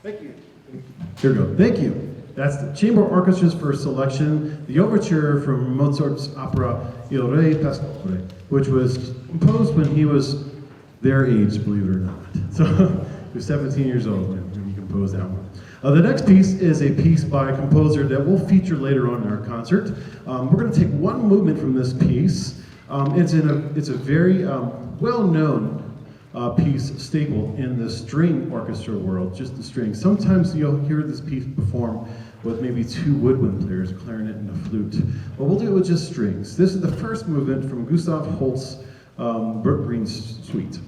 Thank you. Here we go. Thank you. That's the Chamber Orchestra's first selection, the overture from Mozart's opera Il Re Pastore, which was composed when he was their age, believe it or not. So he was 17 years old when he composed that one. The next piece is a piece by a composer that we'll feature later on in our concert. We're going to take one movement from this piece. It's a very well-known piece, staple in the string orchestra world, just the strings. Sometimes you'll hear this piece performed with maybe two woodwind players, a clarinet and a flute. But we'll do it with just strings. This is the first movement from Gustav Holst's Berggreen's Suite.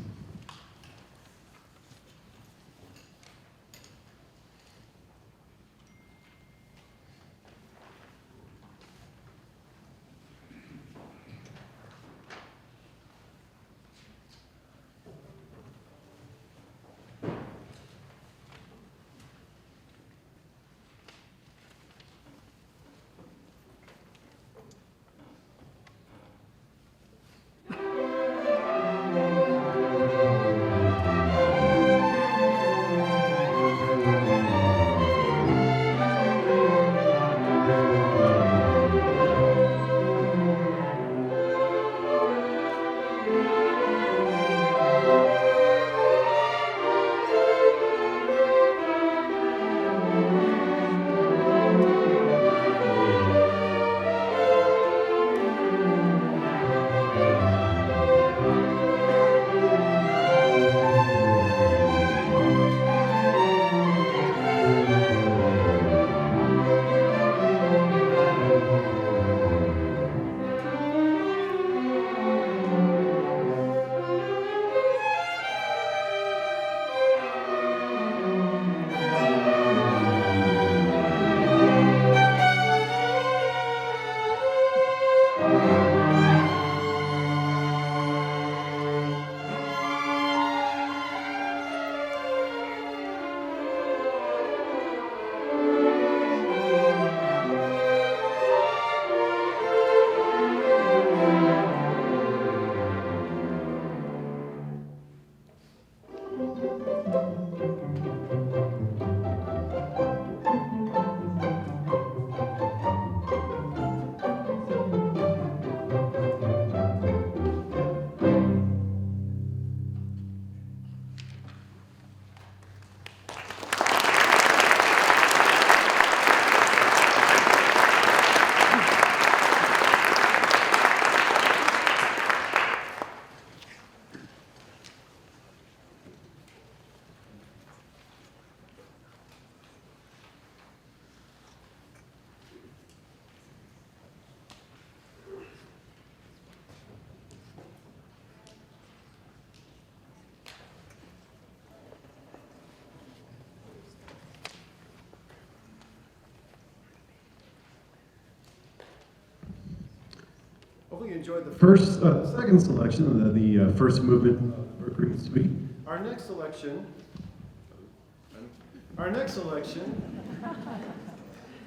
Hopefully you enjoyed the second selection of the first movement of Berggreen Suite. Our next selection,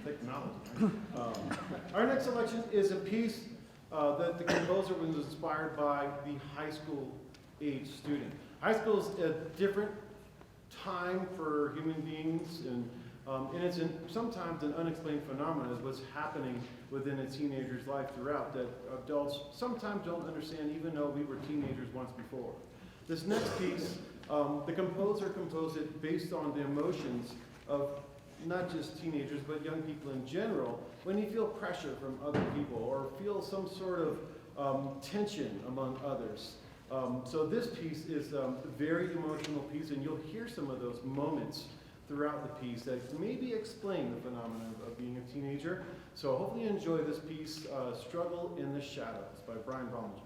technology. Our next selection is a piece that the composer was inspired by the high school age student. High school is a different time for human beings, and it's sometimes an unexplained phenomenon is what's happening within a teenager's life throughout that adults sometimes don't understand, even though we were teenagers once before. This next piece, the composer composed it based on the emotions of not just teenagers, but young people in general, when you feel pressure from other people or feel some sort of tension among others. So this piece is a very emotional piece, and you'll hear some of those moments throughout the piece that maybe explain the phenomenon of being a teenager. So hopefully you enjoy this piece, Struggle in the Shadows by Brian Balmages.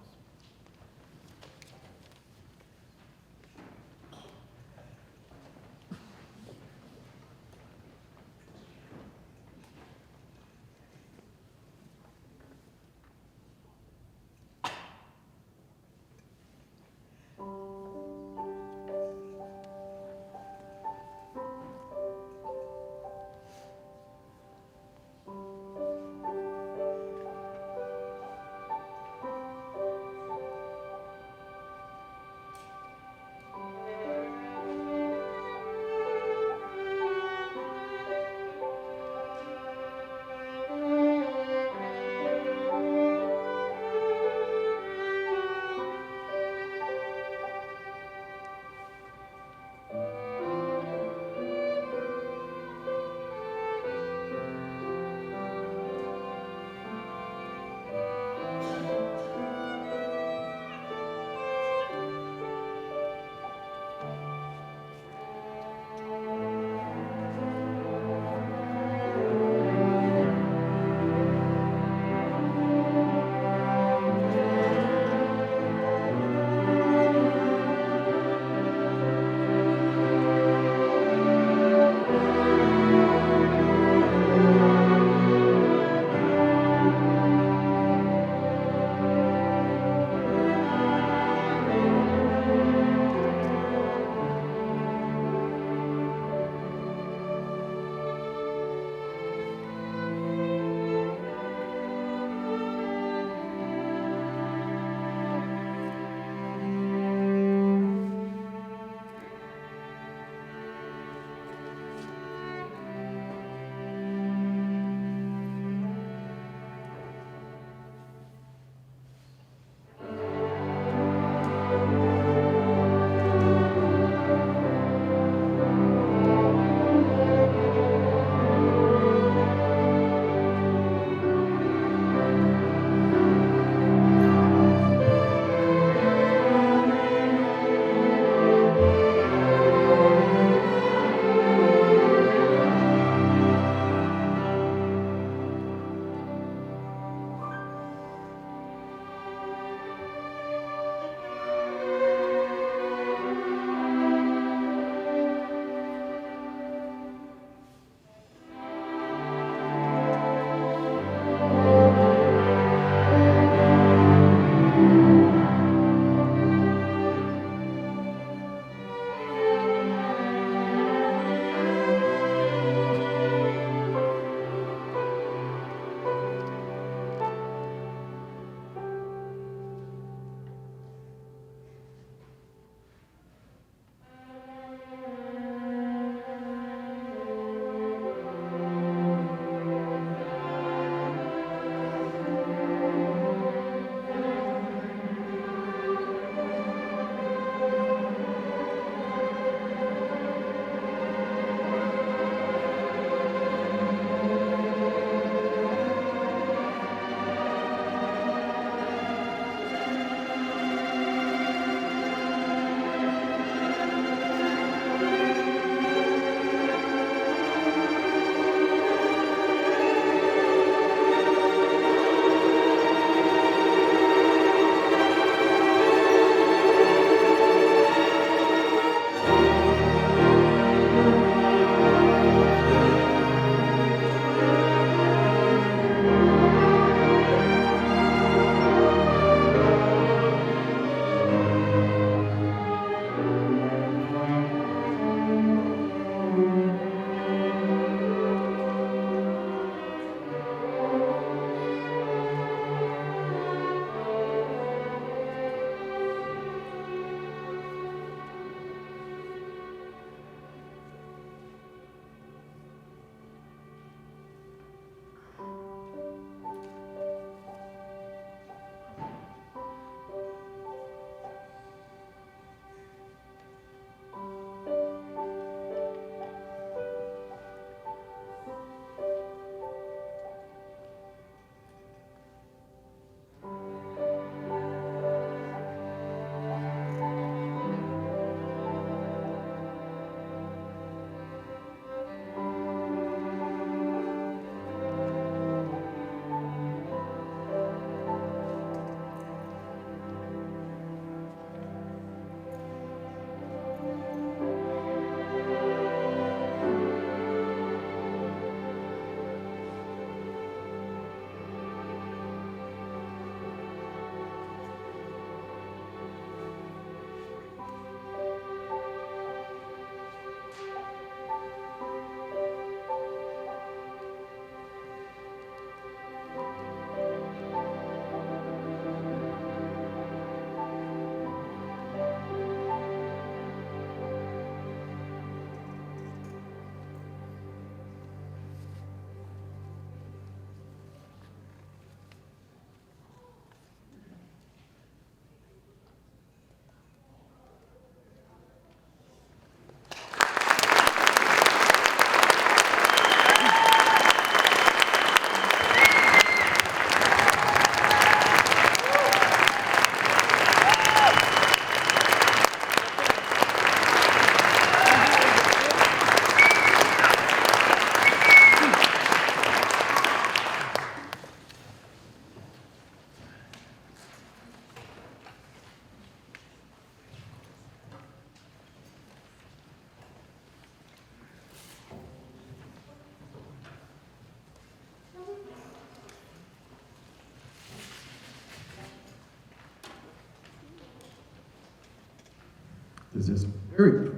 This is very,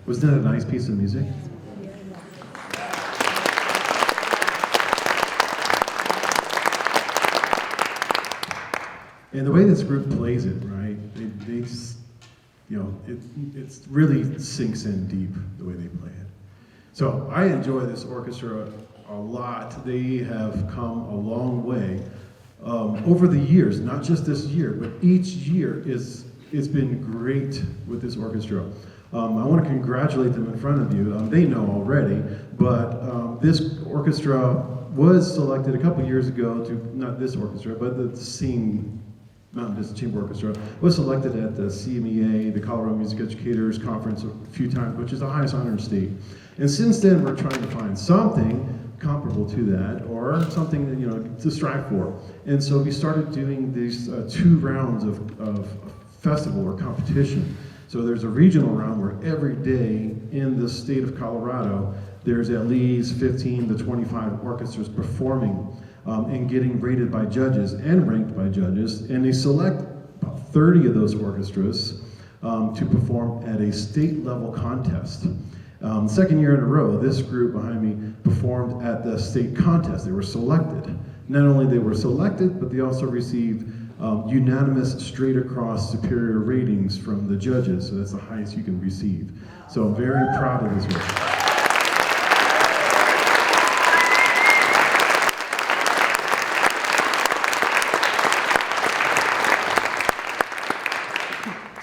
wasn't that a nice piece of music? And the way this group plays it, right? They just, it really sinks in deep the way they play it. So I enjoy this orchestra a lot. They have come a long way over the years, not just this year, but each year it's been great with this orchestra. I want to congratulate them in front of you. They know already, but this orchestra was selected a couple years ago to, not this orchestra, but the same Mountain Vista Chamber Orchestra, was selected at the CMEA, the Colorado Music Educators Conference, a few times, which is the highest honor in the state. And since then, we're trying to find something comparable to that, or something that, to strive for. And so we started doing these 2 rounds of festival or competition. So there's a regional round where every day in the state of Colorado, there's at least 15 to 25 orchestras performing and getting rated by judges and ranked by judges, and they select about 30 of those orchestras to perform at a state level contest. Second year in a row, this group behind me performed at the state contest. They were selected. Not only they were selected, but they also received unanimous straight across superior ratings from the judges, so that's the highest you can receive. So I'm very proud of this work.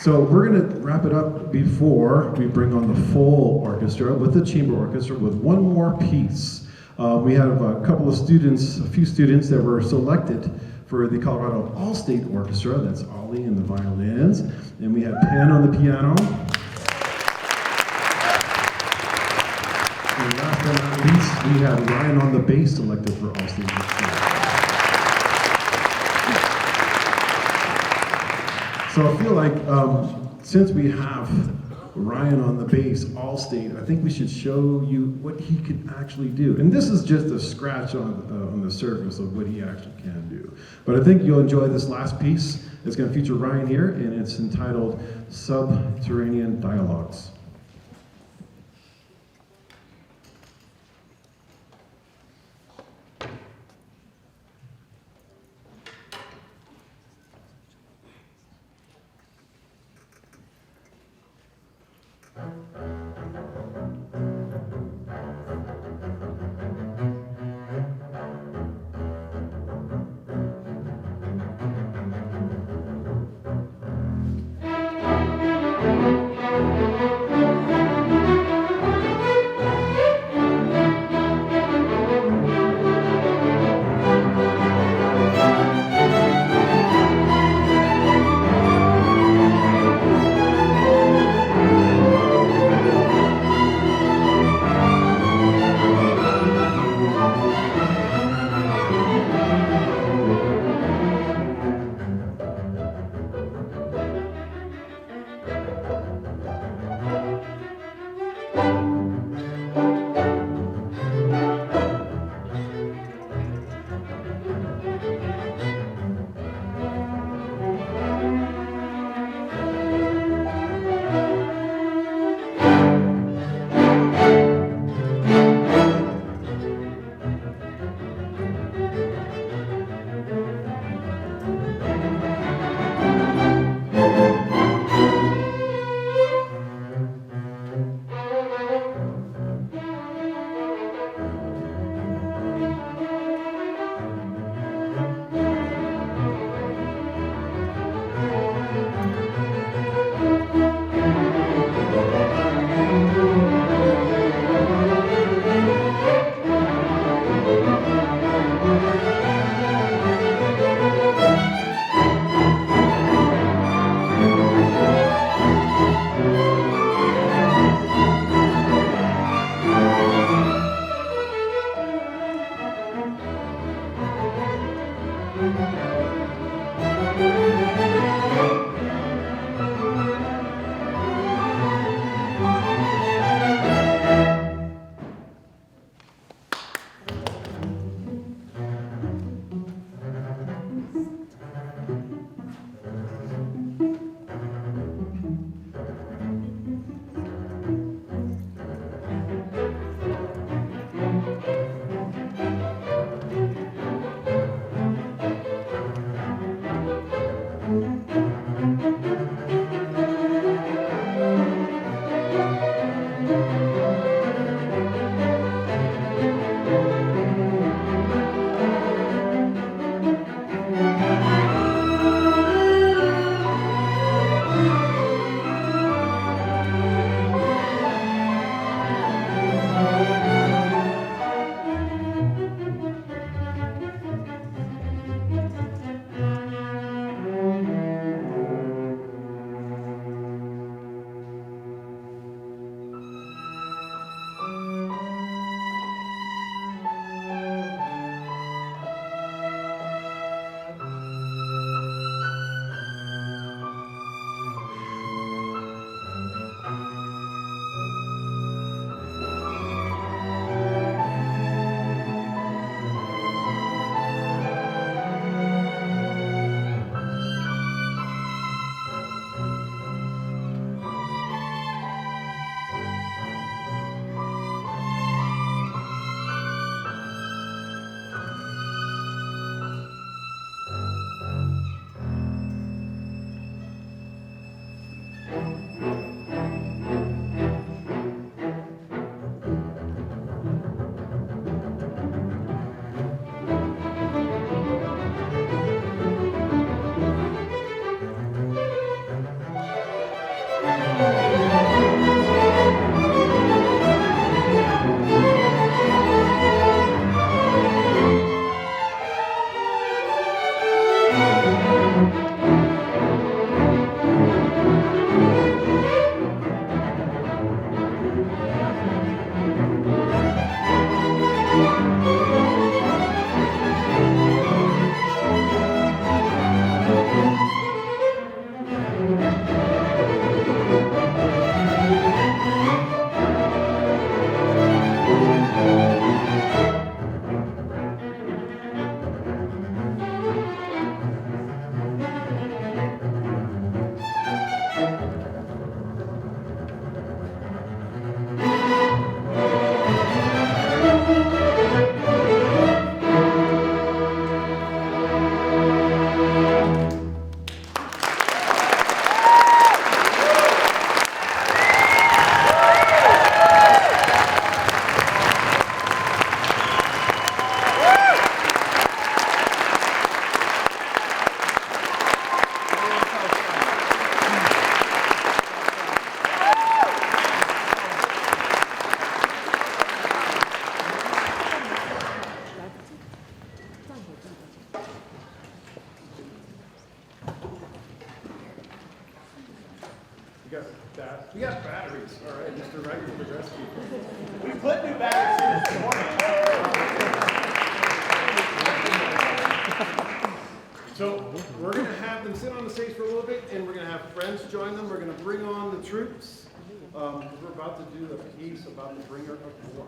So we're going to wrap it up before we bring on the full orchestra with the chamber orchestra with one more piece. We have a few students that were selected for the Colorado All-State Orchestra. That's Ollie in the violins, and we have Penn on the piano. And last but not least, we have Ryan on the bass selected for All-State Orchestra. So I feel like since we have Ryan on the bass, All-State, I think we should show you what he can actually do. And this is just a scratch on the surface of what he actually can do. But I think you'll enjoy this last piece. It's going to feature Ryan here, and it's entitled Subterranean Dialogues. We got batteries. All right, Mr. Wright with the rescue. We put new batteries in this morning. So we're going to have them sit on the stage for a little bit, and we're going to have friends join them. We're going to bring on the troops. We're about to do the piece about the bringer of war.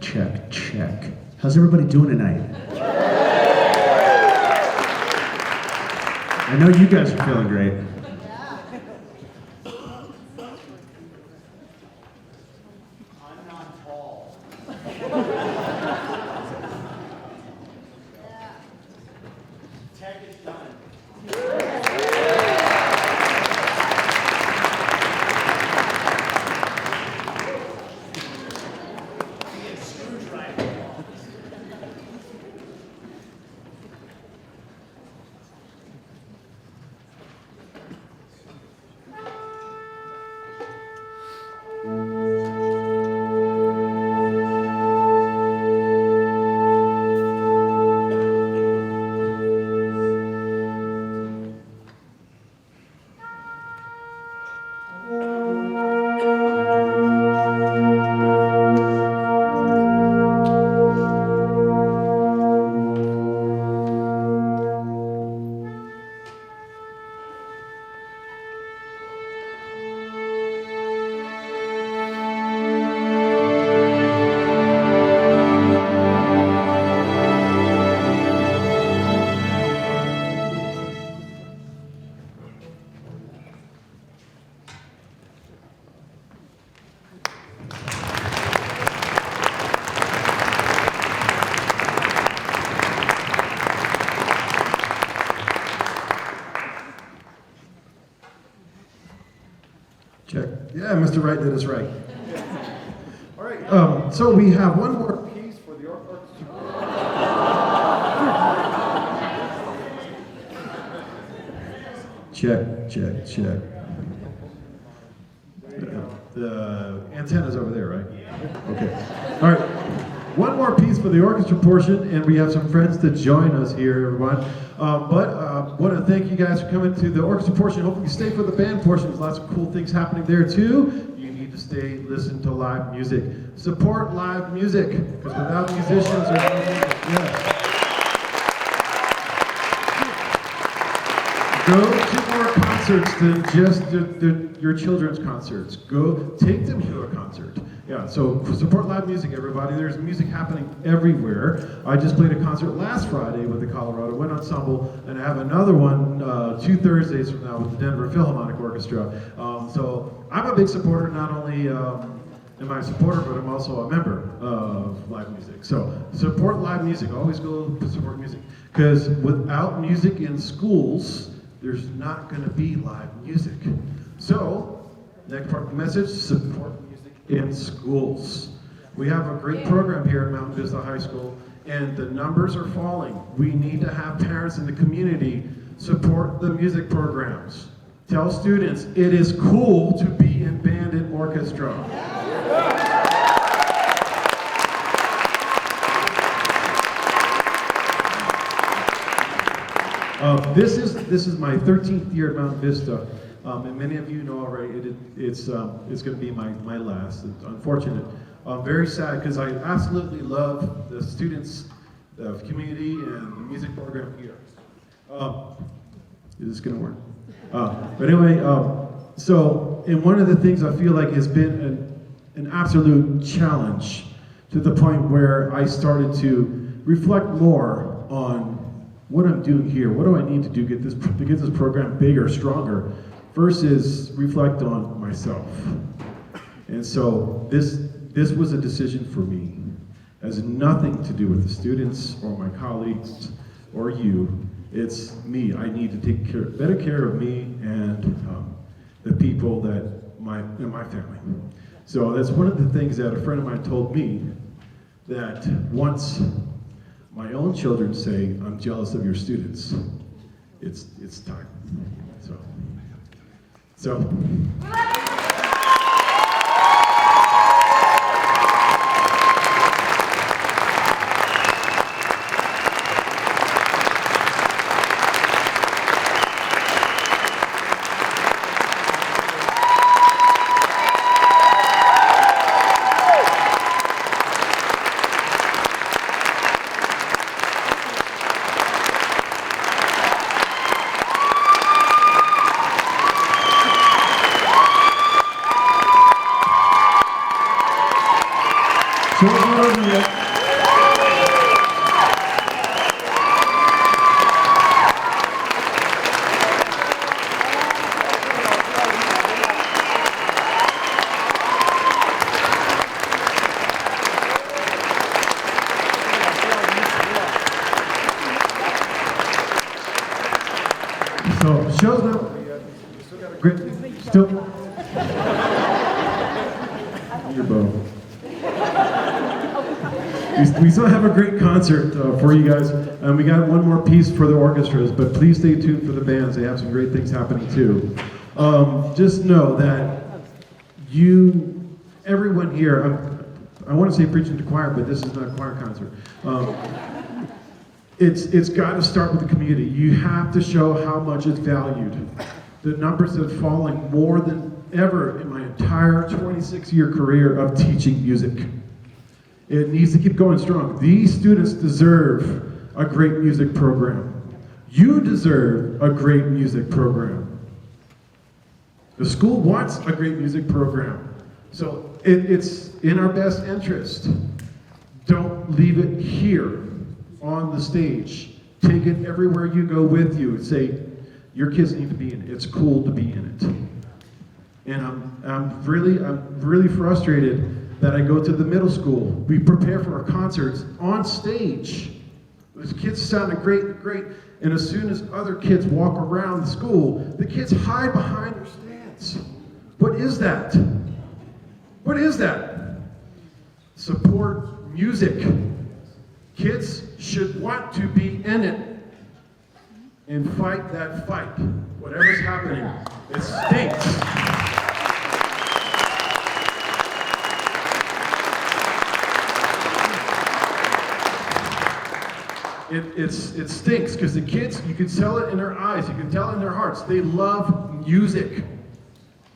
Check, check. How's everybody doing tonight? I know you guys are feeling great. I'm not tall. Tech is done. Check. Yeah, Mr. Wright did us right. All right, so we have one more piece for the orchestra. Check. The antenna's over there, right? Okay. All right. One more piece for the orchestra portion, and we have some friends to join us here, everyone. But want to thank you guys for coming to the orchestra portion. Hopefully you stay for the band portion. There's lots of cool things happening there too. You need to stay, listen to live music. Support live music, because without musicians, there's no music. Yes. Go to more concerts than just your children's concerts. Go take them to a concert. Yeah, so support live music, everybody. There's music happening everywhere. I just played a concert last Friday with the Colorado Wind Ensemble, and I have another one 2 Thursdays from now with the Denver Philharmonic Orchestra. So I'm a big supporter, not only am I a supporter, but I'm also a member of live music. So support live music. Always go support music. Because without music in schools, there's not going to be live music. So, next part of the message, support music in schools. We have a great program here at Mountain Vista High School, and the numbers are falling. We need to have parents in the community support the music programs. Tell students it is cool to be in band and orchestra. This is my 13th year at Mountain Vista, and many of you know already it's going to be my last. It's unfortunate. I'm very sad because I absolutely love the students, the community, and the music program here. Is this going to work? But anyway, and one of the things I feel like has been an absolute challenge to the point where I started to reflect more on what I'm doing here. What do I need to do to get this program bigger, stronger, versus reflect on myself. And so this was a decision for me. It has nothing to do with the students or my colleagues or you. It's me. I need to take better care of me and the people in my family. So that's one of the things that a friend of mine told me, that once my own children say, I'm jealous of your students, it's time. So. So show's not over yet. We still got a great, your bow. We still have a great concert for you guys, and we got one more piece for the orchestras, but please stay tuned for the bands. They have some great things happening too. Just know that everyone here, I want to say preaching to choir, but this is not a choir concert. It's got to start with the community. You have to show how much it's valued. The numbers have fallen more than ever in my entire 26-year career of teaching music. It needs to keep going strong. These students deserve a great music program. You deserve a great music program. The school wants a great music program. So it's in our best interest. Don't leave it here on the stage. Take it everywhere you go with you. Say, your kids need to be in it. It's cool to be in it. And I'm really frustrated that I go to the middle school. We prepare for our concerts on stage. Those kids sounded great, and as soon as other kids walk around the school, the kids hide behind their stands. What is that? What is that? Support music. Kids should want to be in it and fight that fight. Whatever's happening, it stinks. It stinks because the kids, you can tell it in their eyes, you can tell it in their hearts. They love music.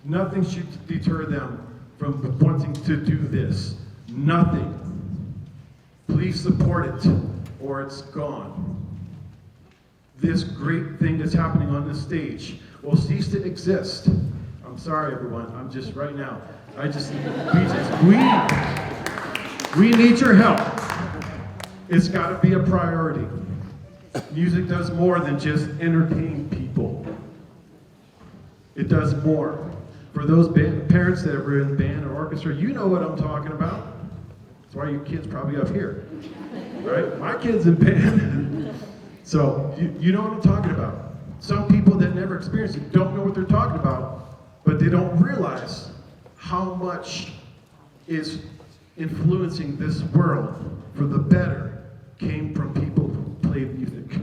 Nothing should deter them from wanting to do this. Nothing. Please support it or it's gone. This great thing that's happening on this stage will cease to exist. I'm sorry, everyone. I'm just right now. We need your help. It's got to be a priority. Music does more than just entertain people. It does more. For those parents that were in band or orchestra, you know what I'm talking about. That's why your kid's probably up here, right? My kid's in band. So you know what I'm talking about. Some people that never experienced it don't know what they're talking about, but they don't realize how much is influencing this world for the better came from people who played music.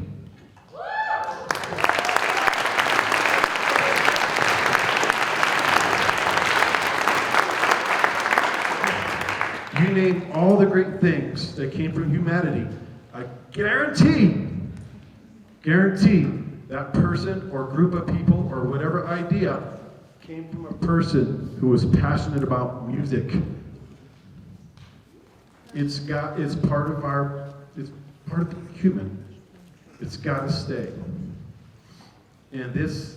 You name all the great things that came from humanity. I guarantee that person or group of people or whatever idea came from a person who was passionate about music. It's part of the human. It's got to stay. And this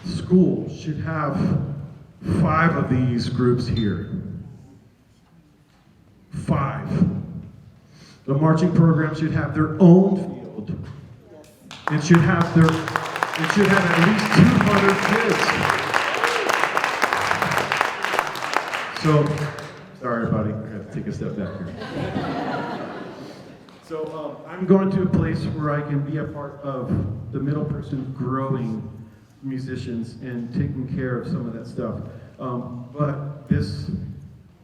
school should have 5 of these groups here. 5. The marching program should have their own field. It should have at least 200 kids. So, sorry, buddy. I have to take a step back here. So, I'm going to a place where I can be a part of the middle person growing musicians and taking care of some of that stuff. But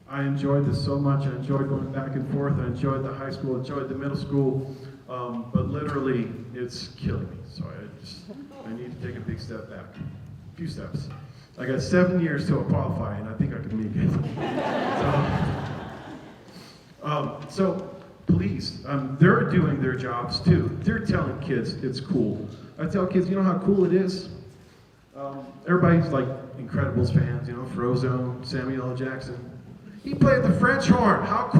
I enjoyed this so much. I enjoyed going back and forth. I enjoyed the high school, enjoyed the middle school. But literally, it's killing me. So I need to take a big step back. A few steps. I got 7 years till I qualify, and I think I can make it. So please, they're doing their jobs too. They're telling kids it's cool. I tell kids, you know how cool it is? Everybody's like Incredibles fans, Frozone, Samuel L. Jackson. He played the French horn. How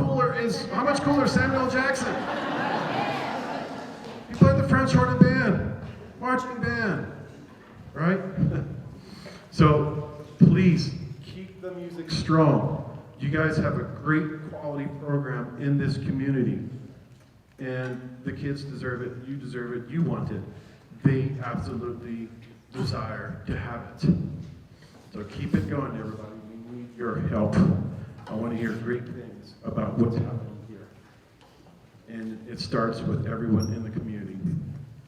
much cooler is Samuel L. Jackson? He played the French horn in band, marching band, right? So please keep the music strong. You guys have a great quality program in this community, and the kids deserve it. You deserve it. You want it. They absolutely desire to have it. So keep it going, everybody. We need your help. I want to hear great things about what's happening here. And it starts with everyone in the community,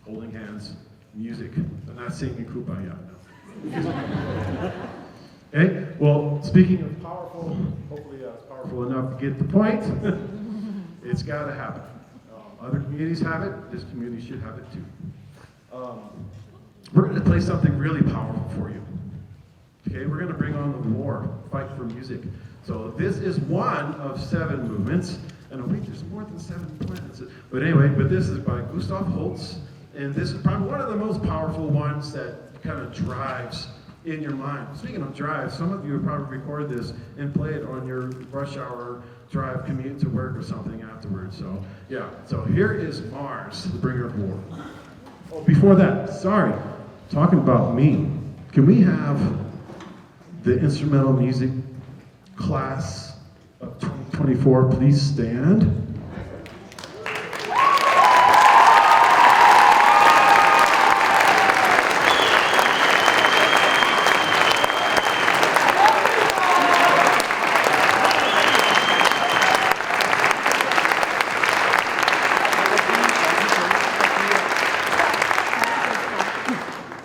holding hands, music. I'm not singing Kumbaya, no. Okay, well, speaking of powerful, hopefully it's powerful enough to get the point. It's got to happen. Other communities have it, this community should have it too. We're going to play something really powerful for you. Okay, we're going to bring on the war, fight for music. So this is one of 7 movements, and I think there's more than 7 plans. But anyway, this is by Gustav Holst, and this is probably one of the most powerful ones that kind of drives in your mind. Speaking of drive, some of you have probably recorded this and play it on your rush hour drive commute to work or something afterwards. So yeah, so here is Mars, the bringer of war. Oh, before that, sorry, talking about me, can we have the instrumental music class of 2024 please stand?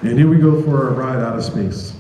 And here we go for a ride out of space.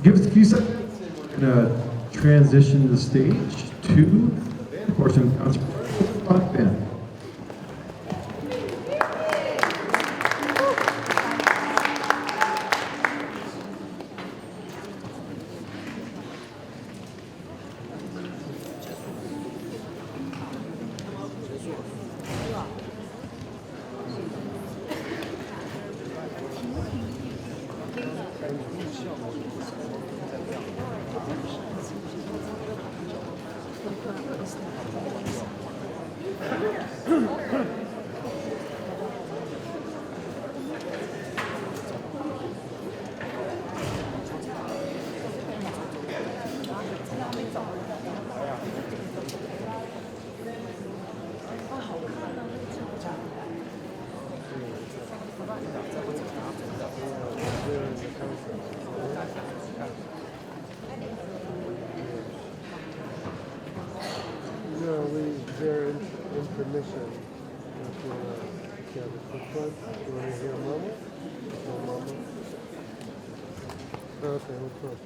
Give us a few seconds and we're going to transition the stage to the band portion of the concert. Rock band. They're in permission. If you want to have a quick one, you want to hear Mama? No Mama? Okay, which one?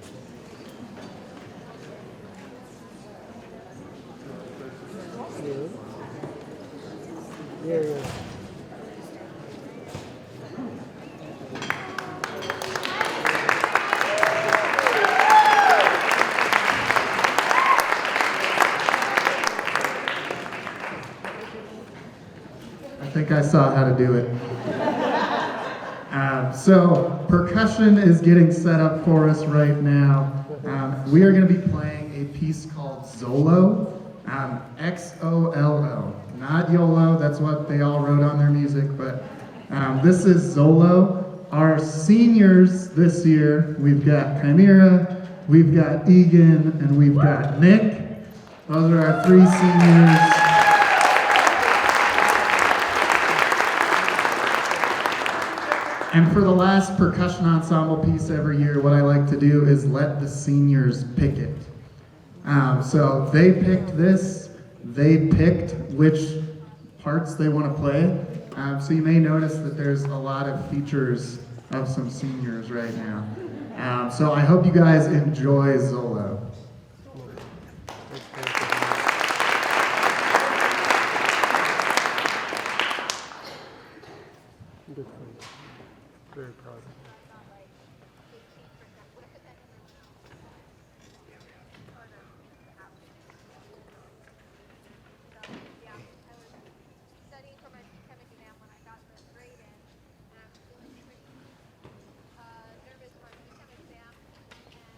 Yeah. I think I saw how to do it. So percussion is getting set up for us right now. We are going to be playing a piece called Zolo, X-O-L-O. Not YOLO, that's what they all wrote on their music, but this is Zolo. Our seniors this year, we've got Chimera, we've got Egan, and we've got Nick. Those are our three seniors. And for the last percussion ensemble piece every year, what I like to do is let the seniors pick it. So they picked this, they picked which parts they want to play. So you may notice that there's a lot of features of some seniors right now. So I hope you guys enjoy Zolo. Good for you. Very proud of you. Studying for my chemistry exam when I got the grade in, and I was feeling pretty nervous for my chem exam, and then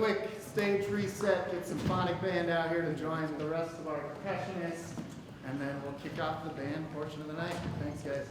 quick stage reset, get symphonic band out here to join the rest of our percussionists, and then we'll kick off the band portion of the night. Thanks, guys.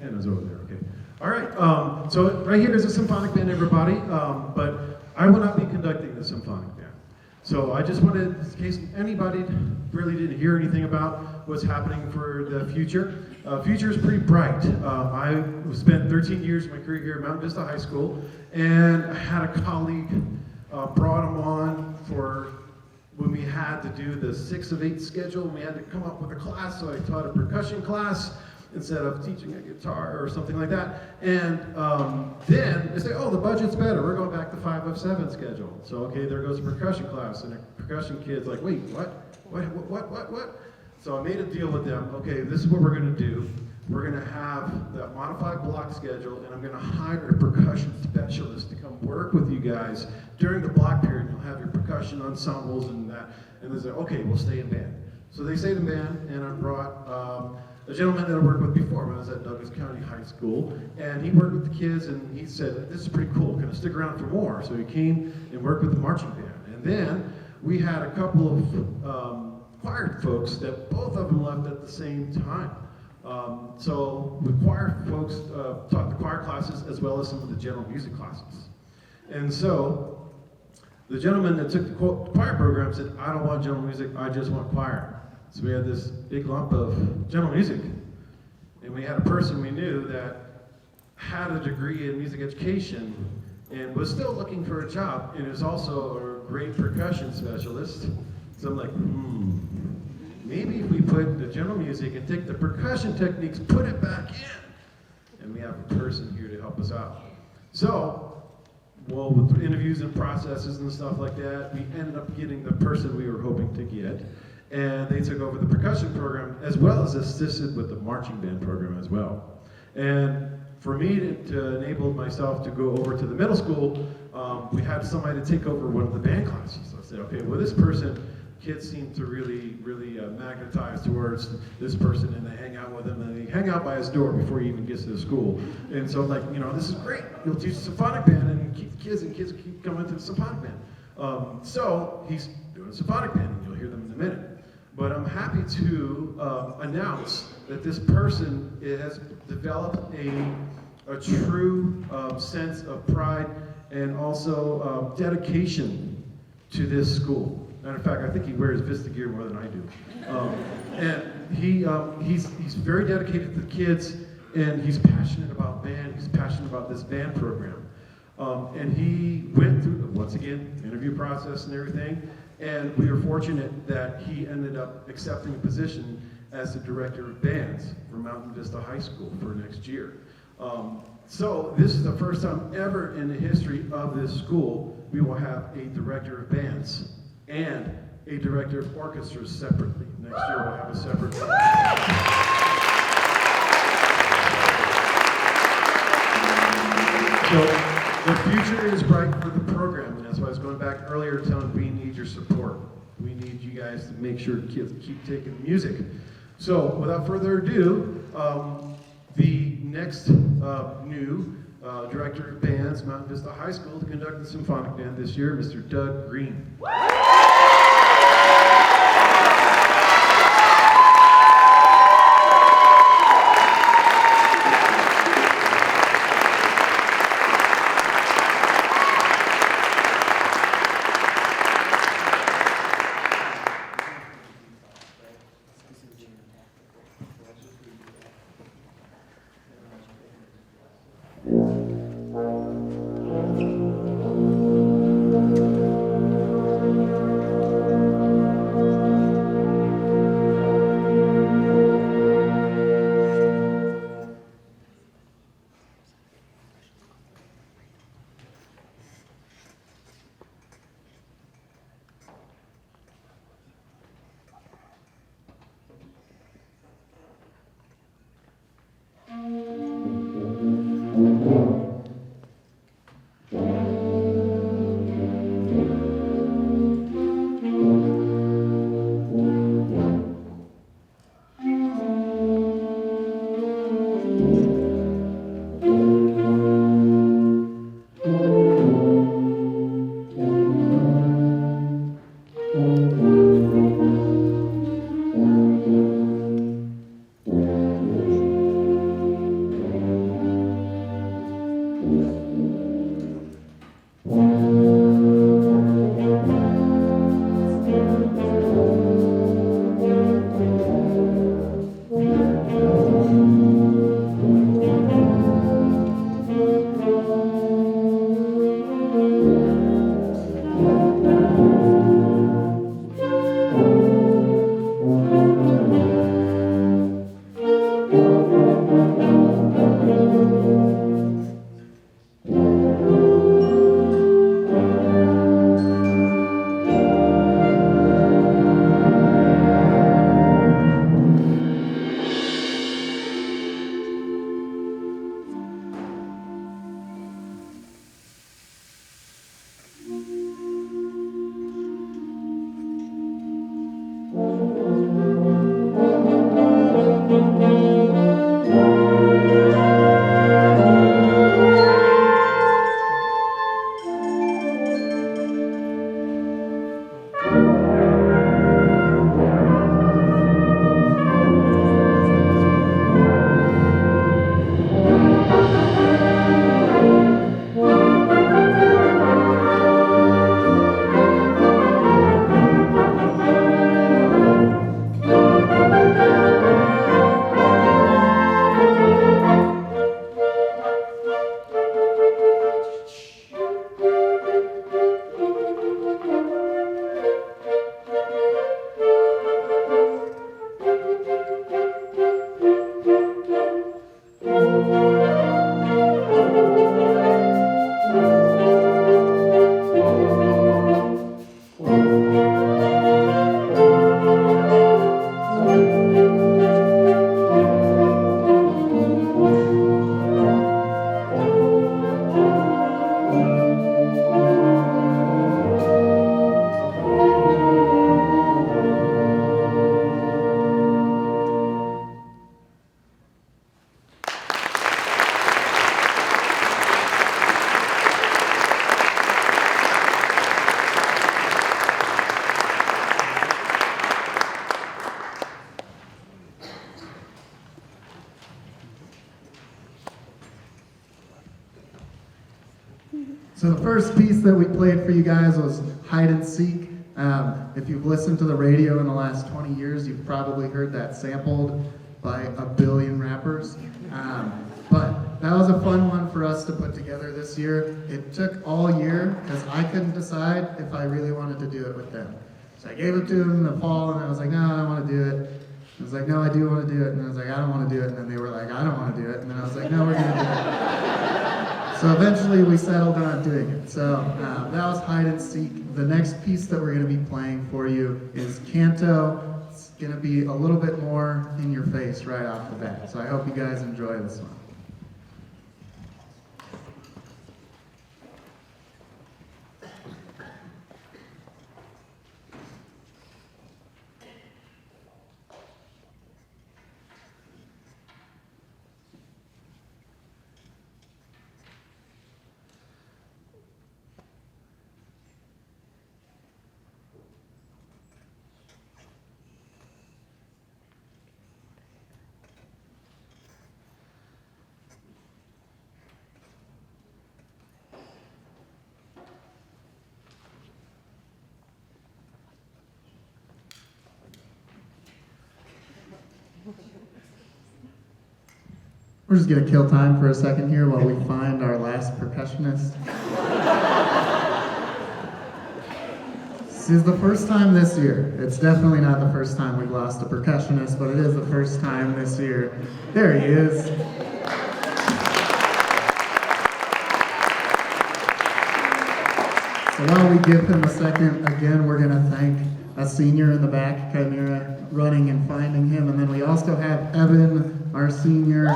Hannah's over there, okay. All right, so right here is a symphonic band, everybody, but I will not be conducting the symphonic band. So I just wanted, in case anybody really didn't hear anything about what's happening for the future, future is pretty bright. I spent 13 years of my career here at Mountain Vista High School, and I had a colleague brought him on for when we had to do the 6 of 8 schedule, and we had to come up with a class, so I taught a percussion class instead of teaching a guitar or something like that. And then they say, oh, the budget's better. We're going back to 5 of 7 schedule. So, okay, there goes a percussion class. And the percussion kid's like, wait, what? So I made a deal with them. Okay, this is what we're going to do. We're going to have that modified block schedule, and I'm going to hire a percussion specialist to come work with you guys during the block period. You'll have your percussion ensembles and that. And they say, okay, we'll stay in band. So they stayed in band, and I brought a gentleman that I worked with before when I was at Douglas County High School, and he worked with the kids, and he said, this is pretty cool, can I stick around for more? So he came and worked with the marching band. And then we had a couple of choir folks that both of them left at the same time. So the choir folks taught the choir classes as well as some of the general music classes. And so the gentleman that took the choir program said, I don't want general music, I just want choir. So we had this big lump of general music, and we had a person we knew that had a degree in music education and was still looking for a job, and is also a great percussion specialist. So I'm like, maybe if we put the general music and take the percussion techniques, put it back in, and we have a person here to help us out. So, well, with the interviews and processes and stuff like that, we ended up getting the person we were hoping to get. And they took over the percussion program as well as assisted with the marching band program as well. And for me to enable myself to go over to the middle school, we had somebody to take over one of the band classes. So I said, okay, well, this person kids seem to really magnetize towards this person, and they hang out with him, and they hang out by his door before he even gets to the school. And so like, this is great. You'll teach symphonic band and keep the kids, and kids keep coming to the symphonic band. So he's doing a symphonic band, and you'll hear them in a minute. But I'm happy to announce that this person has developed a true sense of pride and also dedication to this school. Matter of fact, I think he wears Vista gear more than I do. And he's very dedicated to the kids, and he's passionate about band. He's passionate about this band program. And he went through, once again, interview process and everything. And we were fortunate that he ended up accepting a position as the director of bands for Mountain Vista High School for next year. So this is the first time ever in the history of this school we will have a director of bands and a director of orchestras separately. Next year we'll have a separate So the future is bright for the program, and that's why I was going back earlier telling we need your support. We need you guys to make sure kids keep taking music. So without further ado, the next new director of bands, Mountain Vista High School, to conduct the symphonic band this year, Mr. Doug Green. So the first piece that we played for you guys was Hide and Seek. If you've listened to the radio in the last 20 years, you've probably heard that sampled by a billion rappers. But that was a fun one for us to put together this year. It took all year because I couldn't decide if I really wanted to do it with them. So I gave it to them in the fall, and I was like, no, I don't want to do it. I was like, no, I do want to do it. And I was like, I don't want to do it. And then they were like, I don't want to do it. And then I was like, no, we're going to do it. So eventually we settled on doing it. So that was Hide and Seek. The next piece that we're going to be playing for you is Canto. It's going to be a little bit more in your face right off the bat. So I hope you guys enjoy this one. We're just gonna kill time for a second here while we find our last percussionist. This is the first time this year. It's definitely not the first time we've lost a percussionist, but it is the first time this year. There he is. So while we give him a second, again, we're gonna thank a senior in the back, Chimera, running and finding him, and then we also have Evan, our senior.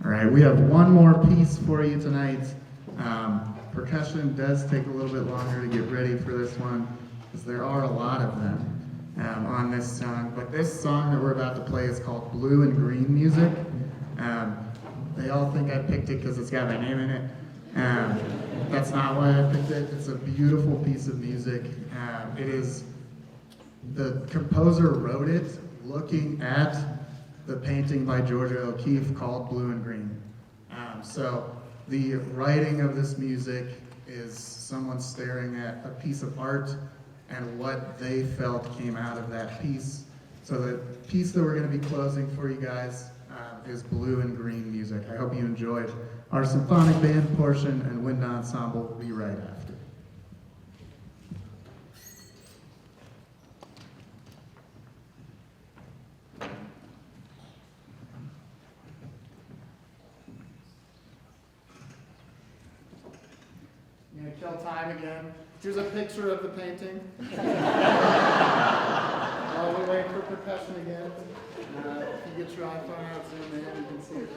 All right, we have one more piece for you tonight. Percussion does take a little bit longer to get ready for this one, because there are a lot of them on this song. But this song that we're about to play is called Blue and Green Music. They all think I picked it because it's got my name in it. That's not why I picked it. It's a beautiful piece of music. The composer wrote it looking at the painting by Georgia O'Keeffe called Blue and Green. So the writing of this music is someone staring at a piece of art and what they felt came out of that piece. So the piece that we're going to be closing for you guys is Blue and Green Music. I hope you enjoyed our symphonic band portion, and wind ensemble will be right after. I'm gonna kill time again. Here's a picture of the painting. While we wait for percussion again, if you get your iPhone out, zoom in, you can see it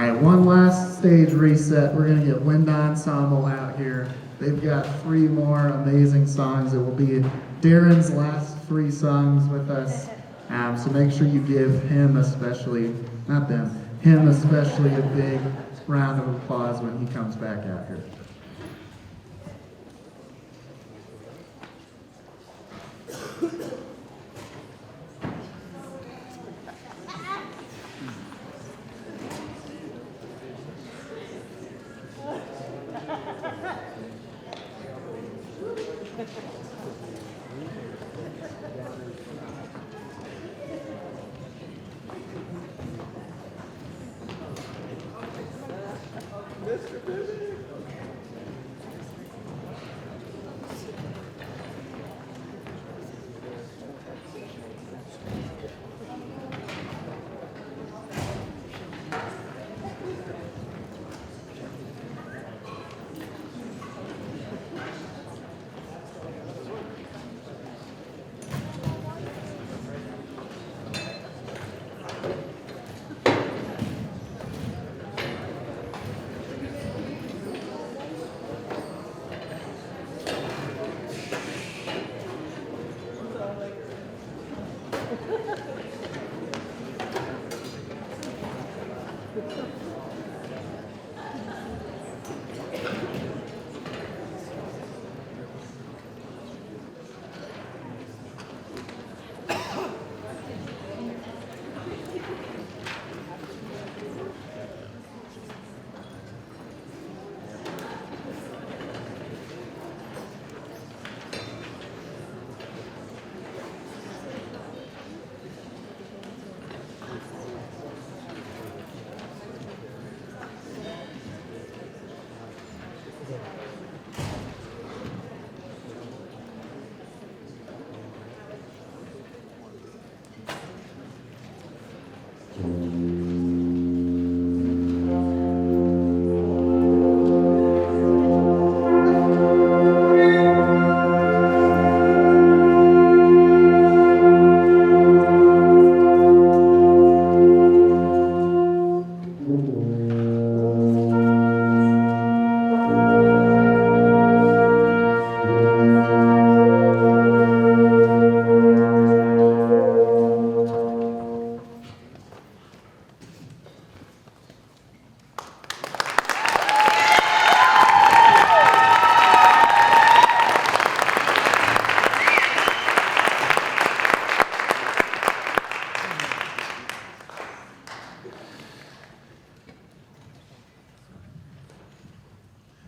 right, one last stage reset. We're gonna get Wind Ensemble out here. They've got 3 more amazing songs. It will be Darren's last 3 songs with us. So make sure you give him especially, not them, him especially a big round of applause when he comes back out here.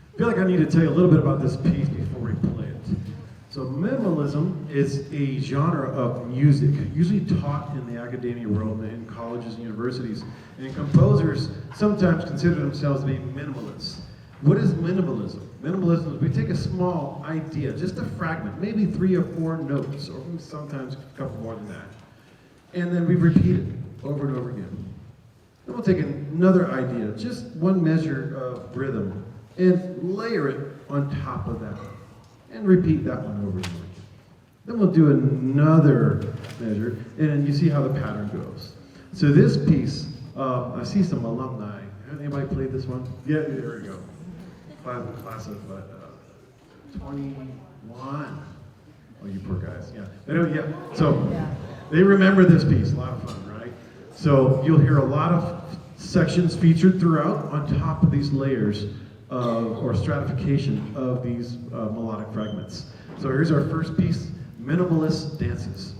I feel like I need to tell you a little bit about this piece before we play it. So minimalism is a genre of music, usually taught in the academia world and in colleges and universities. And composers sometimes consider themselves to be minimalists. What is minimalism? Minimalism is we take a small idea, just a fragment, maybe 3 or 4 notes, or sometimes a couple more than that. And then we repeat it over and over again. Then we'll take another idea, just one measure of rhythm, and layer it on top of that, and repeat that one over and over again. Then we'll do another measure, and you see how the pattern goes. So this piece, I see some alumni. Anybody played this one? Yeah, there we go. Class of 21. Oh, you poor guys. Yeah. Anyway, yeah. So they remember this piece. A lot of fun, right? So you'll hear a lot of sections featured throughout on top of these layers or stratification of these melodic fragments. So here's our first piece, Minimalist Dances.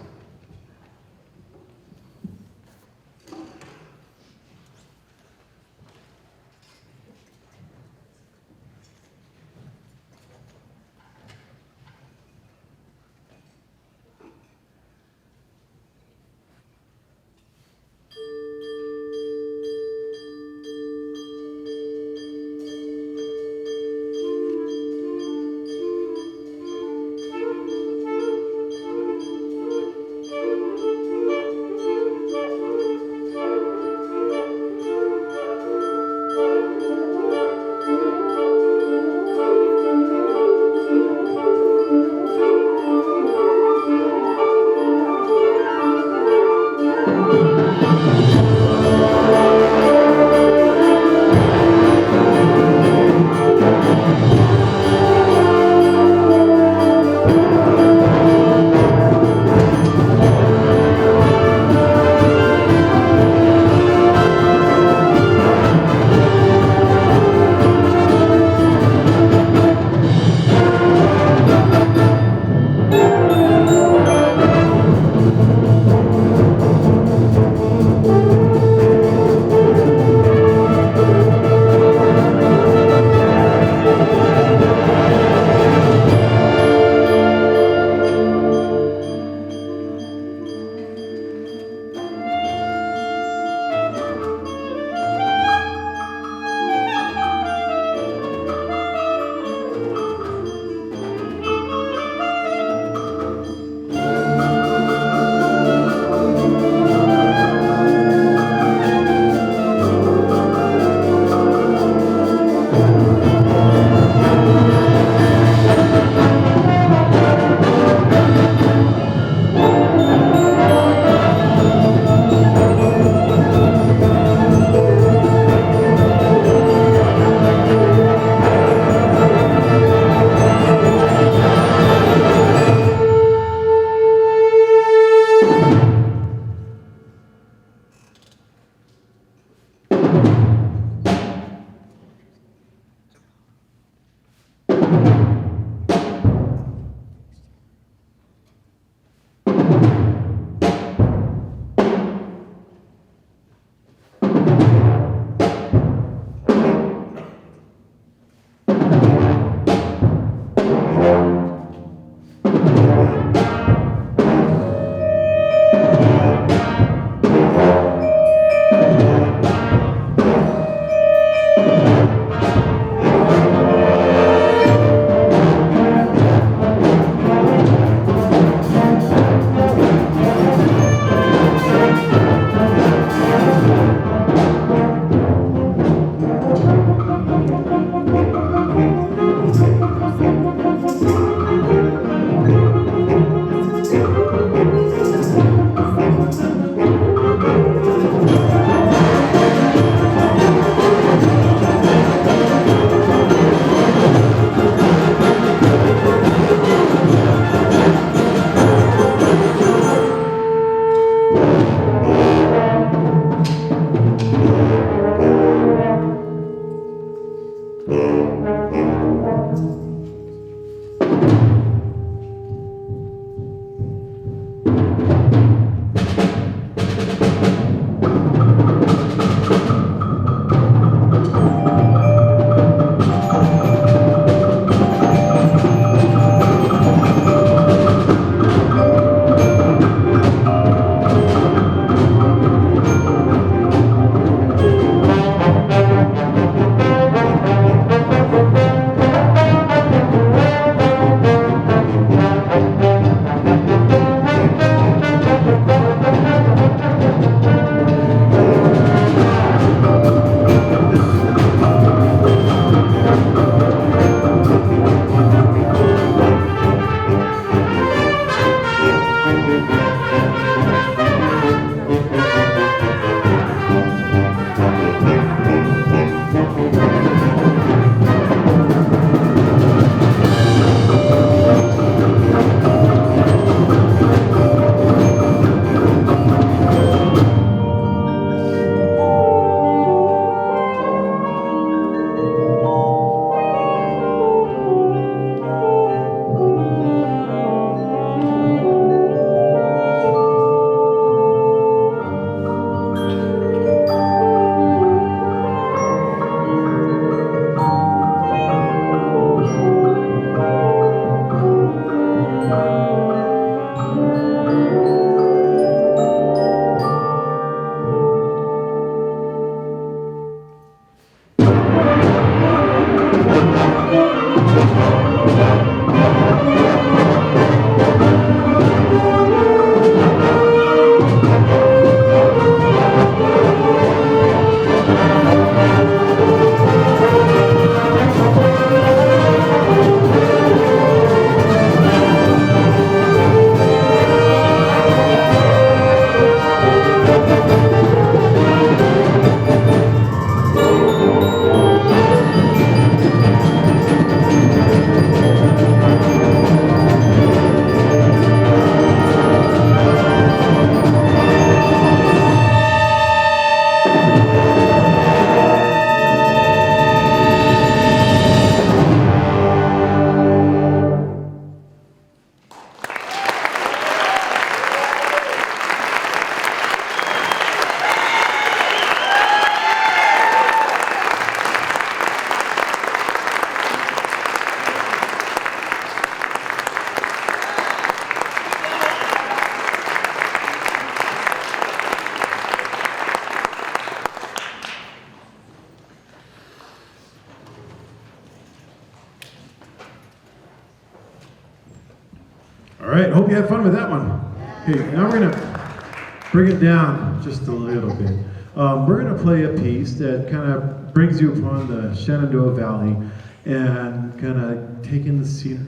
hope you had fun with that one. Okay, now we're gonna bring it down just a little bit. We're gonna play a piece that kind of brings you upon the Shenandoah Valley and kind of take in the scenery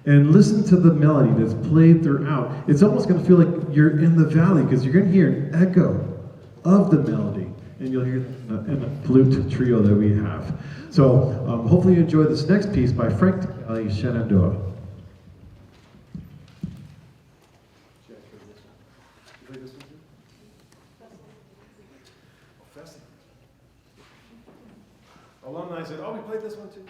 and listen to the melody that's played throughout. It's almost gonna feel like you're in the valley because you're gonna hear an echo of the melody, and you'll hear in the flute trio that we have. So hopefully you enjoy this next piece by Frank Tacali, Shenandoah. Alumni said, oh, we played this one too.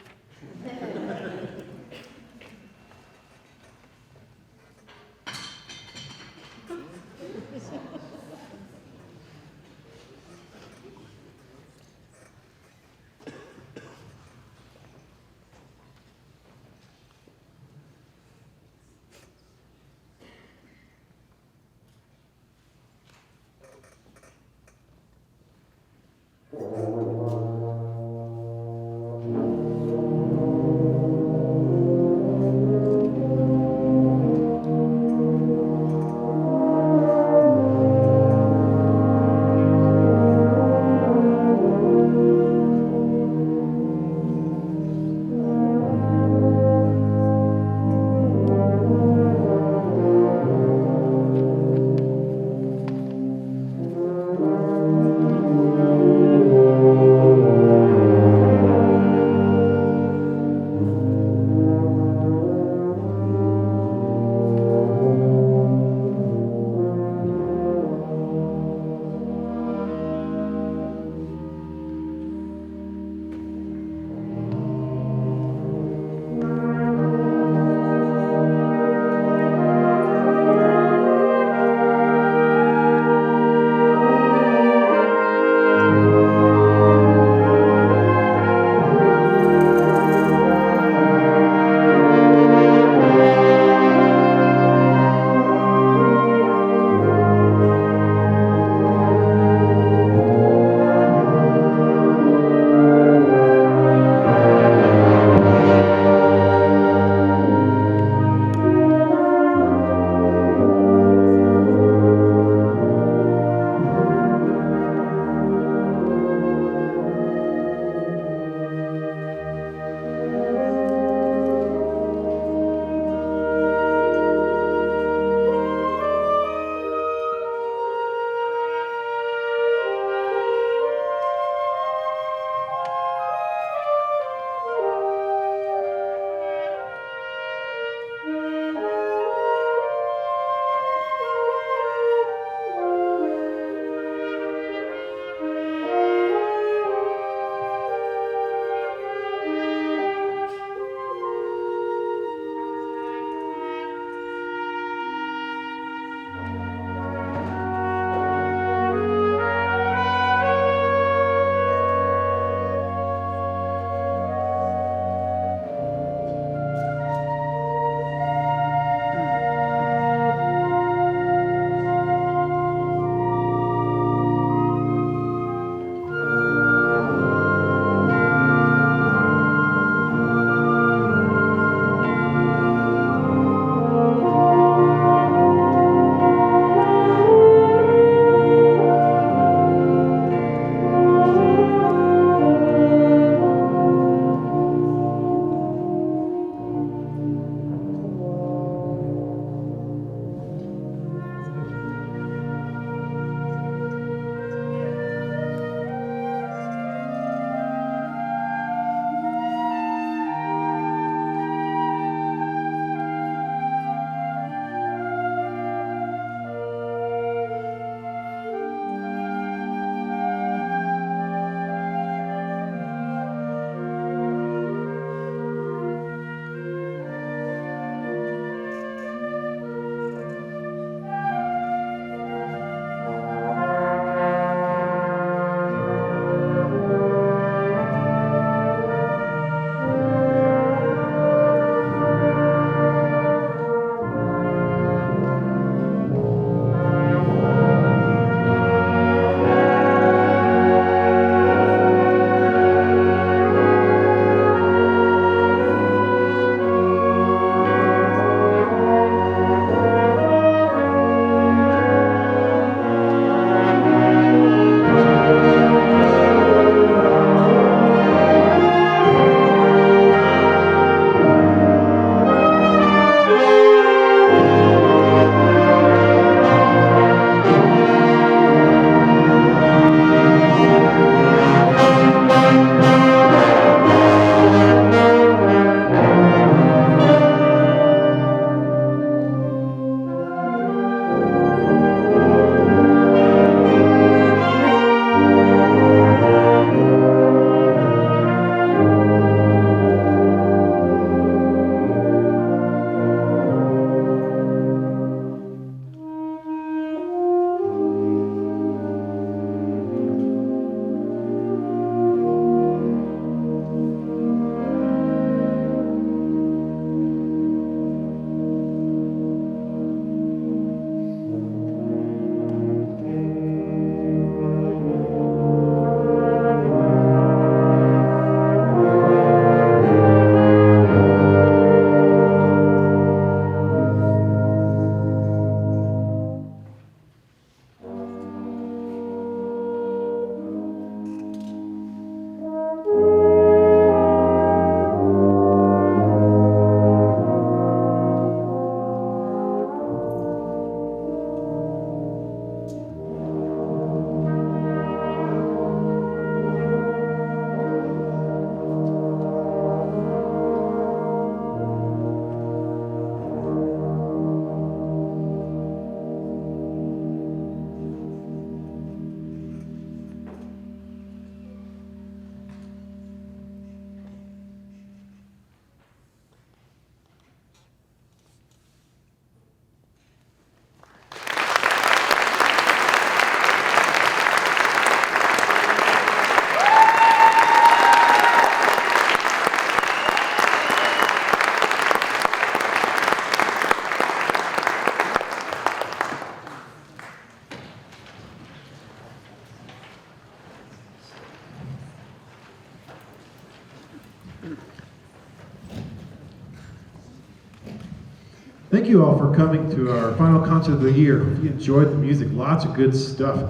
Thank you all for coming to our final concert of the year. Hope you enjoyed the music, lots of good stuff.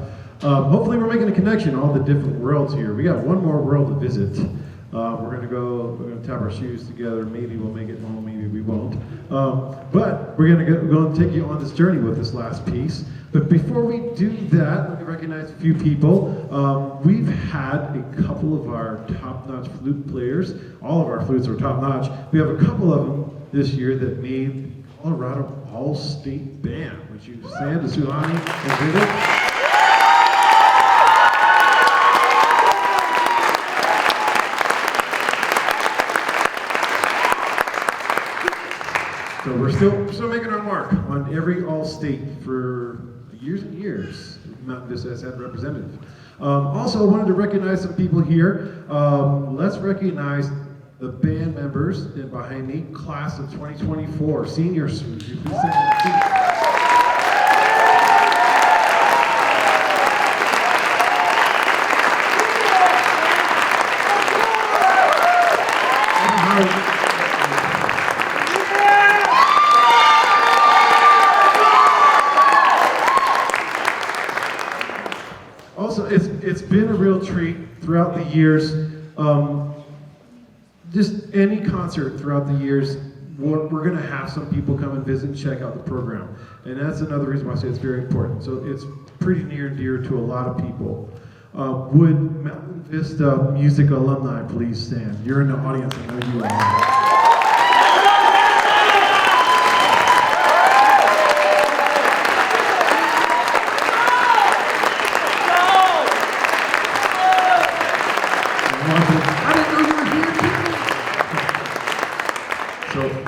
Hopefully we're making a connection, all the different worlds here. We got one more world to visit. We're gonna tap our shoes together. Maybe we'll make it home, maybe we won't. But we're gonna go and take you on this journey with this last piece. But before we do that, let me recognize a few people. We've had a couple of our top-notch flute players. All of our flutes are top-notch. We have a couple of them this year that made Colorado All-State Band. Would you stand to Suhani and David? So we're still making our mark on every All-State for years and years. Mountain Vista has had representatives. Also, I wanted to recognize some people here. Let's recognize the band members behind me, class of 2024, seniors. Would you please stand to their feet? Also, it's been a real treat throughout the years. Just any concert throughout the years, we're going to have some people come and visit and check out the program. And that's another reason why I say it's very important. So it's pretty near and dear to a lot of people. Would Mountain Vista music alumni please stand? You're in the audience, I know you are.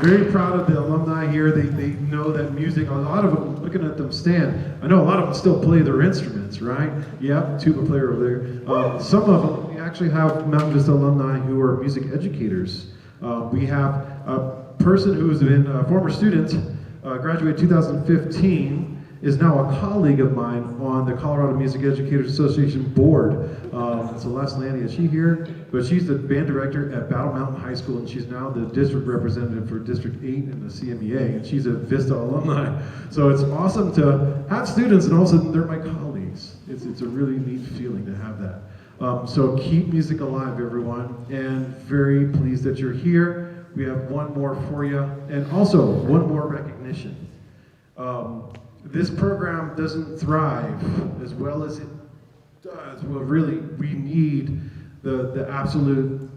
Very proud of the alumni here. They know that music, a lot of them, looking at them stand, I know a lot of them still play their instruments, right? Yeah, tuba player over there. Some of them, we actually have Mountain Vista alumni who are music educators. We have a person who's been a former student, graduated 2015, is now a colleague of mine on the Colorado Music Educators Association board. Celeste Landy, is she here? But she's the band director at Battle Mountain High School, and she's now the district representative for District 8 in the CMEA, and she's a Vista alumni. So it's awesome to have students, and also they're my colleagues. It's a really neat feeling to have that. So keep music alive, everyone, and very pleased that you're here. We have one more for you, and also one more recognition. This program doesn't thrive as well as it does. Well, really, we need the absolute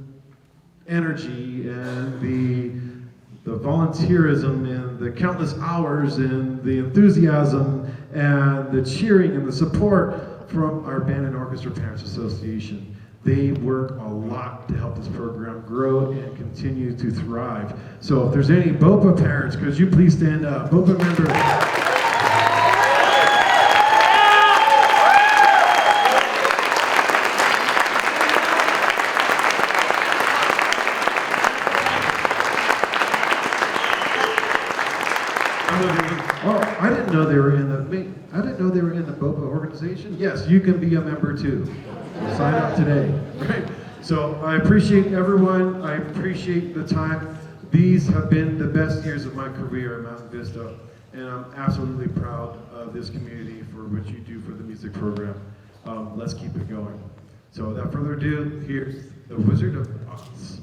energy and the volunteerism and the countless hours and the enthusiasm and the cheering and the support from our Band and Orchestra Parents Association. They work a lot to help this program grow and continue to thrive. So if there's any BOPA parents, could you please stand up? BOPA members. Oh, I didn't know they were in the BOPA organization. Yes, you can be a member too. Sign up today. Right? So I appreciate everyone. I appreciate the time. These have been the best years of my career at Mountain Vista, and I'm absolutely proud of this community for what you do for the music program. Let's keep it going. So without further ado, here's the Wizard of Oz.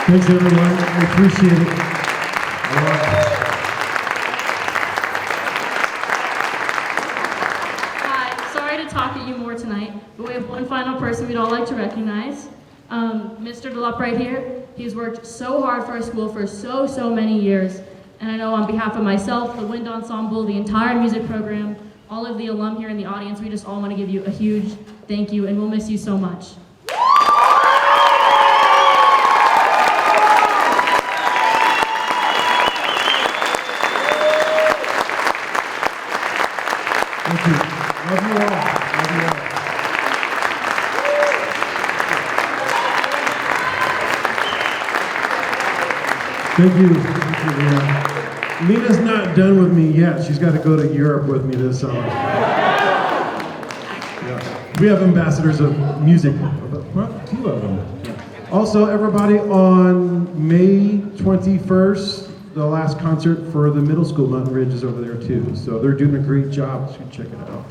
Thanks, everyone. I appreciate it a lot. Hi, sorry to talk at you more tonight, but we have one final person we'd all like to recognize. Mr. DeLup right here. He's worked so hard for our school for so many years. And I know on behalf of myself, the Wind Ensemble, the entire music program, all of the alum here in the audience, we just all want to give you a huge thank you, and we'll miss you so much. Thank you. Love you all. Thank you. Thank you, Leah. Lena's not done with me yet. She's got to go to Europe with me this summer. Yeah. We have ambassadors of music. Well, a few of them. Also, everybody, on May 21st, the last concert for the middle school, Mountain Ridge, is over there too. So they're doing a great job. So check it out.